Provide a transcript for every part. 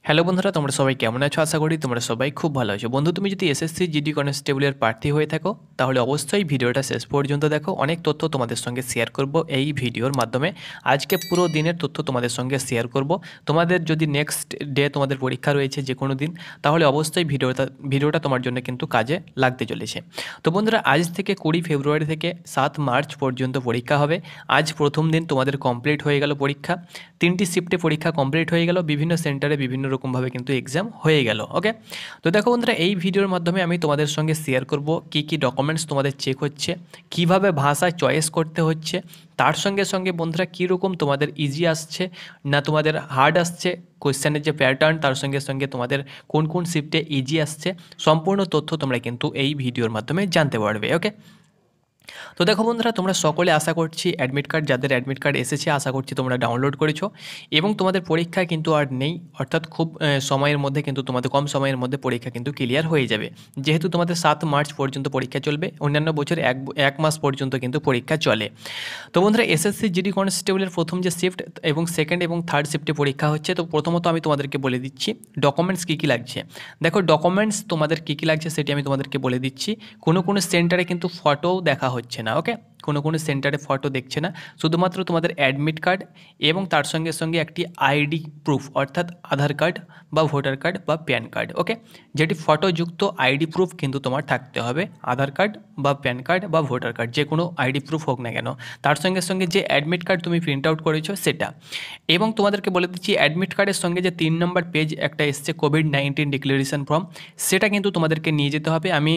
Hello বন্ধুরা, তোমরা সবাই কেমন আছো? আশা করি তোমরা সবাই খুব ভালো আছো। বন্ধু, তুমি যদি এসএসসি জিডি কনস্টেবলের প্রার্থী হয়ে থাকো তাহলে অবশ্যই ভিডিওটা শেষ পর্যন্ত দেখো। অনেক তথ্য তোমাদের সঙ্গে শেয়ার করব এই ভিডিওর মাধ্যমে। আজকে পুরো দিনের তথ্য তোমাদের সঙ্গে শেয়ার করব। তোমাদের যদি নেক্সট ডে তোমাদের পরীক্ষা রয়েছে যে কোনো দিন, তাহলে অবশ্যই ভিডিওটা তোমার জন্য কিন্তু কাজে লাগতে চলেছে। তো বন্ধুরা, আজ থেকে 20 ফেব্রুয়ারি থেকে 7 মার্চ পর্যন্ত পরীক্ষা হবে। আজ প্রথম দিন তোমাদের কমপ্লিট হয়ে গেল পরীক্ষা। 3টি শিফটে পরীক্ষা কমপ্লিট হয়ে গেল, বিভিন্ন সেন্টারে বিভিন্ন রকমভাবে কিন্তু এক্সাম হয়ে গেল। ওকে, তো দেখো বন্ধুরা, এই ভিডিওর মাধ্যমে আমি তোমাদের সঙ্গে শেয়ার করব কী কী ডকুমেন্টস তোমাদের চেক হচ্ছে, কিভাবে ভাষা চয়েস করতে হচ্ছে, তার সঙ্গে সঙ্গে বন্ধুরা কীরকম তোমাদের ইজি আসছে না তোমাদের হার্ড আসছে, কোয়েশ্চেনের যে প্যাটার্ন, তার সঙ্গে সঙ্গে তোমাদের কোন কোন শিফটে ইজি আসছে, সম্পূর্ণ তথ্য তোমরা কিন্তু এই ভিডিওর মাধ্যমে জানতে পারবে। ওকে, তো দেখো বন্ধুরা, তোমরা সকলে আশা করছি অ্যাডমিট কার্ড, যাদের অ্যাডমিট কার্ড এসেছে আশা করছি তোমরা ডাউনলোড করেছো এবং তোমাদের পরীক্ষা কিন্তু আর নেই, অর্থাৎ খুব সময়ের মধ্যে কিন্তু তোমাদের কম সময়ের মধ্যে পরীক্ষা কিন্তু ক্লিয়ার হয়ে যাবে। যেহেতু তোমাদের 7 মার্চ পর্যন্ত পরীক্ষা চলবে, অন্যান্য বছর এক মাস পর্যন্ত কিন্তু পরীক্ষা চলে। তো বন্ধুরা, এসএসসি জিডি কনস্টেবলের প্রথম যে শিফট এবং সেকেন্ড এবং থার্ড শিফটে পরীক্ষা হচ্ছে। তো প্রথমত আমি তোমাদেরকে বলে দিচ্ছি ডকুমেন্টস কী কী লাগছে। দেখো, ডকুমেন্টস তোমাদের কী কী লাগছে সেটি আমি তোমাদেরকে বলে দিচ্ছি। কোনো সেন্টারে কিন্তু ফটোও দেখা হচ্ছে না। ওকে, কোনো সেন্টারে ফটো দেখছে না, শুধুমাত্র তোমাদের অ্যাডমিট কার্ড এবং তার সঙ্গে সঙ্গে একটি আইডি প্রুফ, অর্থাৎ আধার কার্ড বা ভোটার কার্ড বা প্যান কার্ড। ওকে, যেটি ফটোযুক্ত আইডি প্রুফ কিন্তু তোমার থাকতে হবে, আধার কার্ড বা প্যান কার্ড বা ভোটার কার্ড, যে কোনো আইডি প্রুফ হোক না কেন। তার সঙ্গে সঙ্গে যে অ্যাডমিট কার্ড তুমি প্রিন্ট আউট করেছো সেটা, এবং তোমাদেরকে বলে দিচ্ছি অ্যাডমিট কার্ডের সঙ্গে যে 3 নম্বর পেজ একটা এসছে কোভিড-19 ডিক্লারেশন ফর্ম, সেটা কিন্তু তোমাদেরকে নিয়ে যেতে হবে। আমি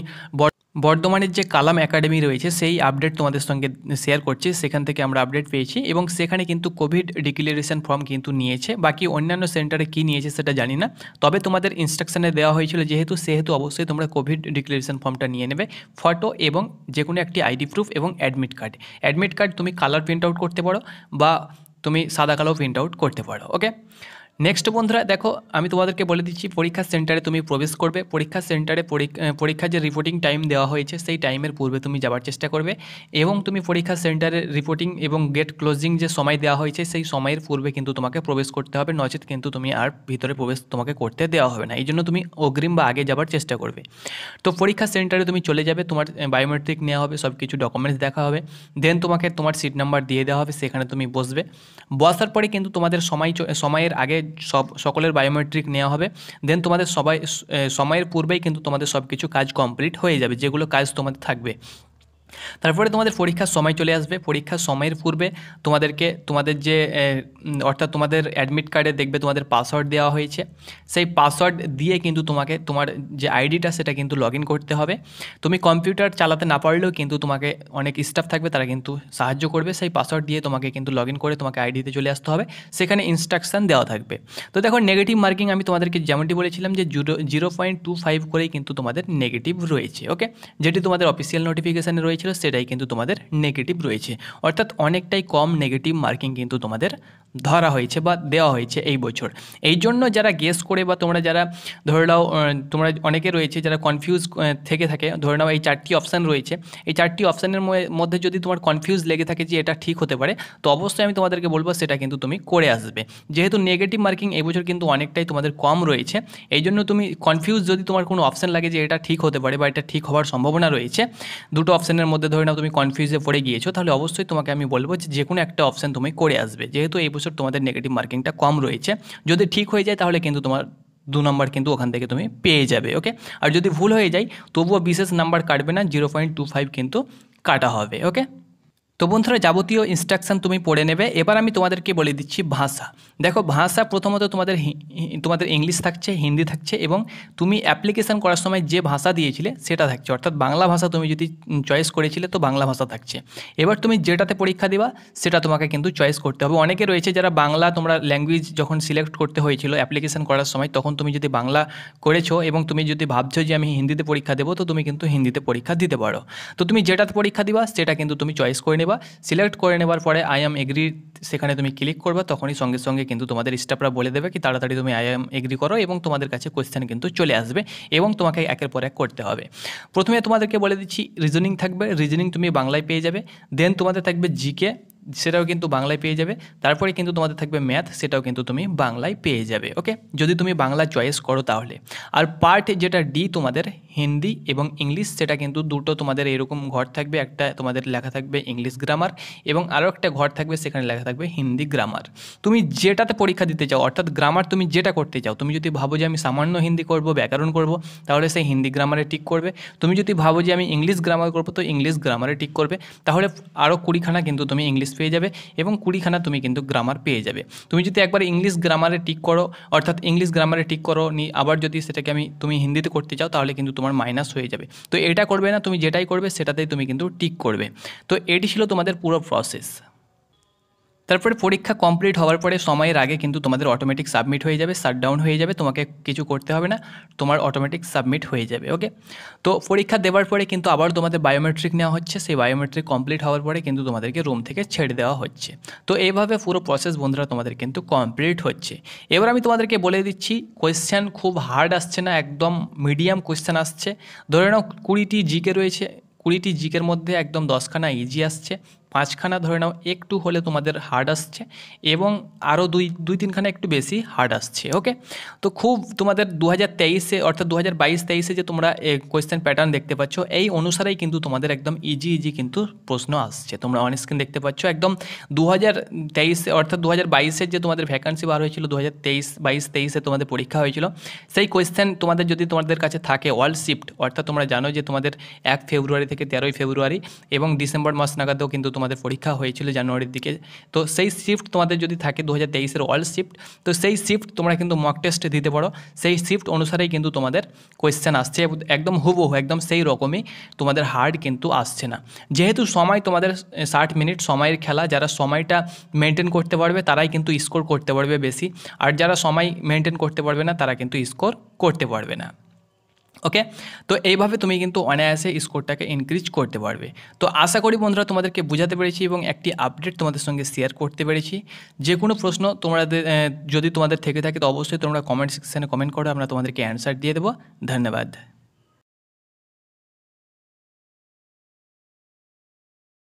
বর্ধমানের যে কালাম একাডেমি রয়েছে সেই আপডেট তোমাদের সঙ্গে শেয়ার করছি, সেখান থেকে আমরা আপডেট পেয়েছি এবং সেখানে কিন্তু কোভিড ডিক্লারেশন ফর্ম কিন্তু নিয়েছে। বাকি অন্যান্য সেন্টারে কী নিয়েছে সেটা জানি না, তবে তোমাদের ইনস্ট্রাকশানে দেওয়া হয়েছিল সেহেতু অবশ্যই তোমরা কোভিড ডিক্লারেশন ফর্মটা নিয়ে নেবে, ফটো এবং যে কোনো একটি আইডি প্রুফ এবং অ্যাডমিট কার্ড তুমি কালার প্রিন্ট আউট করতে পারো বা তুমি সাদা কালো প্রিন্ট আউট করতে পারো। ওকে, নেক্সট বন্ধুরা দেখো, আমি তোমাদেরকে বলে দিচ্ছি পরীক্ষা সেন্টারে তুমি প্রবেশ করবে। পরীক্ষা সেন্টারে পরীক্ষার যে রিপোর্টিং টাইম দেওয়া হয়েছে সেই টাইমের পূর্বে তুমি যাওয়ার চেষ্টা করবে এবং তুমি পরীক্ষা সেন্টারে রিপোর্টিং এবং গেট ক্লোজিং যে সময় দেওয়া হয়েছে সেই সময়ের পূর্বে কিন্তু তোমাকে প্রবেশ করতে হবে, নচেত কিন্তু তুমি আর ভিতরে প্রবেশ তোমাকে করতে দেওয়া হবে না। এই জন্য তুমি অগ্রিম বা আগে যাওয়ার চেষ্টা করবে। তো পরীক্ষা সেন্টারে তুমি চলে যাবে, তোমার বায়োমেট্রিক নেওয়া হবে, সব কিছু ডকুমেন্টস দেখা হবে, দেন তোমাকে তোমার সিট নাম্বার দিয়ে দেওয়া হবে, সেখানে তুমি বসবে। বসার পরে কিন্তু তোমাদের সময়ের আগে সকলের বায়োমেট্রিক নেওয়া হবে, দেন তোমাদের সময়ের পূর্বেই কিন্তু তোমাদের সব কিছু কাজ কমপ্লিট হয়ে যাবে, যেগুলো কাজ তোমাদের থাকবে। তারপরে তোমাদের পরীক্ষার সময় চলে আসবে। পরীক্ষার সময়ের পূর্বে তোমাদেরকে তোমাদের যে অর্থাৎ তোমাদের অ্যাডমিট কার্ডে দেখবে তোমাদের পাসওয়ার্ড দেওয়া হয়েছে, সেই পাসওয়ার্ড দিয়ে কিন্তু তোমাকে তোমার যে আইডিটা সেটা কিন্তু লগ ইন করতে হবে। তুমি কম্পিউটার চালাতে না পারলেও কিন্তু তোমাকে অনেক স্টাফ থাকবে, তারা কিন্তু সাহায্য করবে। সেই পাসওয়ার্ড দিয়ে তোমাকে কিন্তু লগ ইন করে তোমাকে আইডিতে চলে আসতে হবে, সেখানে ইনস্ট্রাকশান দেওয়া থাকবে। তো দেখো, নেগেটিভ মার্কিং আমি তোমাদেরকে যেমনটি বলেছিলাম যে 0.25 করেই কিন্তু তোমাদের নেগেটিভ রয়েছে। ওকে, যেটি তোমাদের অফিসিয়াল নোটিফিকেশানে রয়েছিল সেটাই কিন্তু তোমাদের নেগেটিভ রয়েছে, অর্থাৎ অনেকটাই কম নেগেটিভ মার্কিং কিন্তু তোমাদের ধরা হয়েছে বা দেওয়া হয়েছে এই বছর। এই জন্য যারা গেস করে বা তোমরা যারা ধরে নাও, তোমরা অনেকে রয়েছে যারা কনফিউজ থেকে থাকে, ধরে নাও এই 4টি অপশান রয়েছে, এই 4টি অপশানের মধ্যে যদি তোমার কনফিউজ লেগে থাকে যে এটা ঠিক হতে পারে, তো অবশ্যই আমি তোমাদেরকে বলবো সেটা কিন্তু তুমি করে আসবে। যেহেতু নেগেটিভ মার্কিং এই বছর কিন্তু অনেকটাই তোমাদের কম রয়েছে, এই জন্য তুমি কনফিউজ যদি তোমার কোনো অপশান লাগে যে এটা ঠিক হতে পারে বা এটা ঠিক হওয়ার সম্ভাবনা রয়েছে, দুটো অপশানের মধ্যে ধরে নাও তুমি কনফিউজে পড়ে গিয়েছো, তাহলে অবশ্যই তোমাকে আমি বলবো যে কোনো একটা অপশান তুমি করে আসবে। যেহেতু এই বছর তোমাদের নেগেটিভ মার্কিংটা কম রয়েছে, যদি ঠিক হয়ে যায় তাহলে কিন্তু তোমার 2 নম্বর কিন্তু ওখান থেকে তুমি পেয়ে যাবে। ওকে, আর যদি ভুল হয়ে যায় তবুও বিশেষ নাম্বার কাটবে না, 0.25 কিন্তু কাটা হবে। ওকে, তো বন্ধুরা, যাবতীয় ইনস্ট্রাকশান তুমি পড়ে নেবে। এবার আমি তোমাদেরকে বলে দিচ্ছি ভাষা। দেখো, ভাষা প্রথমত তোমাদের ইংলিশ থাকছে, হিন্দি থাকছে এবং তুমি অ্যাপ্লিকেশান করার সময় যে ভাষা দিয়েছিলে সেটা থাকছে, অর্থাৎ বাংলা ভাষা তুমি যদি চয়েস করেছিলে তো বাংলা ভাষা থাকছে। এবার তুমি যেটাতে পরীক্ষা দেবা সেটা তোমাকে কিন্তু চয়েস করতে হবে। অনেকে রয়েছে যারা বাংলা, তোমরা ল্যাঙ্গুয়েজ যখন সিলেক্ট করতে হয়েছিল অ্যাপ্লিকেশান করার সময়, তখন তুমি যদি বাংলা করেছো এবং তুমি যদি ভাবছো যে আমি হিন্দিতে পরীক্ষা দেবো, তো তুমি কিন্তু হিন্দিতে পরীক্ষা দিতে পারো। তো তুমি যেটাতে পরীক্ষা দিবা সেটা কিন্তু তুমি চয়েস করে নেবে। সিলেক্ট করে নেবার পরে আই অ্যাম এগ্রি সেখানে তুমি ক্লিক করবে, তখনই সঙ্গে সঙ্গে কিন্তু তোমাদের স্টাফরা বলে দেবে কি তাড়াতাড়ি তুমি আই অ্যাম এগ্রি করো এবং তোমাদের কাছে কোয়েশ্চেন কিন্তু চলে আসবে এবং তোমাকে একের পর এক করতে হবে। প্রথমে তোমাদেরকে বলে দিচ্ছি রিজনিং থাকবে, রিজনিং তুমি বাংলায় পেয়ে যাবে। দেন তোমাদের থাকবে জিকে, সেটাও কিন্তু বাংলায় পেয়ে যাবে। তারপরে কিন্তু তোমাদের থাকবে ম্যাথ, সেটাও কিন্তু তুমি বাংলায় পেয়ে যাবে। ওকে, যদি তুমি বাংলা চয়েস করো তাহলে। আর পার্ট যেটা ডি তোমাদের হিন্দি এবং ইংলিশ, সেটা কিন্তু দুটো তোমাদের এরকম ঘর থাকবে, একটা তোমাদের লেখা থাকবে ইংলিশ গ্রামার এবং আরও একটা ঘর থাকবে সেখানে লেখা থাকবে হিন্দি গ্রামার। তুমি যেটাতে পরীক্ষা দিতে চাও, অর্থাৎ গ্রামার তুমি যেটা করতে চাও, তুমি যদি ভাবো যে আমি সামান্য হিন্দি করব, ব্যাকরণ করব, তাহলে সেই হিন্দি গ্রামারে টিক করবে। তুমি যদি ভাবো যে আমি ইংলিশ গ্রামার করবো, তো ইংলিশ গ্রামারে টিক করবে। তাহলে আরও 20খানা কিন্তু তুমি ইংলিশ পেয়ে যাবে এবং 20খানা তুমি কিন্তু গ্রামার পেয়ে যাবে। তুমি যদি একবার ইংলিশ গ্রামারে টিক করো, অর্থাৎ ইংলিশ গ্রামারে টিক করো আবার যদি সেটাকে তুমি হিন্দিতে করতে চাও, তাহলে কিন্তু তোমার মাইনাস হয়ে যাবে। তো এটা করবে না, তুমি যেটাই করবে সেটাতেই তুমি কিন্তু টিক করবে। তো এটি ছিল তোমাদের পুরো প্রসেস। তারপরে পরীক্ষা কমপ্লিট হওয়ার পরে সময়ের আগে কিন্তু তোমাদের অটোমেটিক সাবমিট হয়ে যাবে, শাটডাউন হয়ে যাবে, তোমাকে কিছু করতে হবে না, তোমার অটোমেটিক সাবমিট হয়ে যাবে। ওকে, তো পরীক্ষা দেওয়ার পরে কিন্তু আবার তোমাদের বায়োমেট্রিক নেওয়া হচ্ছে, সেই বায়োমেট্রিক কমপ্লিট হওয়ার পরে কিন্তু তোমাদেরকে রুম থেকে ছেড়ে দেওয়া হচ্ছে। তো এইভাবে পুরো প্রসেস বন্ধুরা তোমাদের কিন্তু কমপ্লিট হচ্ছে। এবার আমি তোমাদেরকে বলে দিচ্ছি, কোয়েশ্চেন খুব হার্ড আসছে না, একদম মিডিয়াম কোয়েশ্চেন আসছে। ধরে নাও 20টি জিকে রয়েছে, 20টি জিকের মধ্যে একদম 10খানা ইজি আসছে, 5খানা ধরে নাও একটু হলে তোমাদের হার্ড আসছে এবং আরও দুই তিনখানা একটু বেশি হার্ড আসছে। ওকে, তো খুব তোমাদের 2023-এ অর্থাৎ 2022-23-এ যে তোমরা কোয়েশ্চেন প্যাটার্ন দেখতে পাচ্ছ, এই অনুসারেই কিন্তু তোমাদের একদম ইজি কিন্তু প্রশ্ন আসছে। তোমরা অন স্ক্রিন দেখতে পাচ্ছ একদম 2023-এ অর্থাৎ 2022-এর যে তোমাদের ভ্যাকান্সি বার হয়েছিল, 2023-22-23-এ তোমাদের পরীক্ষা হয়েছিল, সেই কোয়েশ্চেন তোমাদের যদি তোমাদের কাছে থাকে অল শিফট, অর্থাৎ তোমরা জানো যে তোমাদের 1 ফেব্রুয়ারি থেকে 13ই ফেব্রুয়ারি এবং ডিসেম্বর মাস নাগাদেও কিন্তু তোমাদের পরীক্ষা হয়েছিল জানুয়ারির দিকে। তো সেই শিফট তোমাদের যদি থাকে 2023-এর অল শিফট, তো সেই শিফট তোমরা কিন্তু মক টেস্ট দিতে পারো, সেই শিফট অনুসারেই কিন্তু তোমাদের কোয়েশ্চেন আসছে, একদম হুবহু একদম সেই রকমই, তোমাদের হার্ড কিন্তু আসছে না। যেহেতু সময় তোমাদের 60 মিনিট সময়ের খেলা, যারা সময়টা মেনটেন করতে পারবে তারাই কিন্তু স্কোর করতে পারবে বেশি, আর যারা সময় মেনটেন করতে পারবে না তারা কিন্তু স্কোর করতে পারবে না। ওকে, তো এইভাবে তুমি কিন্তু অনায়াসে স্কোরটাকে ইনক্রিজ করতে পারবে। তো আশা করি বন্ধুরা তোমাদেরকে বোঝাতে পেরেছি এবং একটি আপডেট তোমাদের সঙ্গে শেয়ার করতে পেরেছি। যে কোনো প্রশ্ন তোমাদের যদি তোমাদের থেকে থাকে তো অবশ্যই তোমরা কমেন্ট সেকশানে কমেন্ট করো, আমরা তোমাদেরকে অ্যান্সার দিয়ে দেবো। ধন্যবাদ।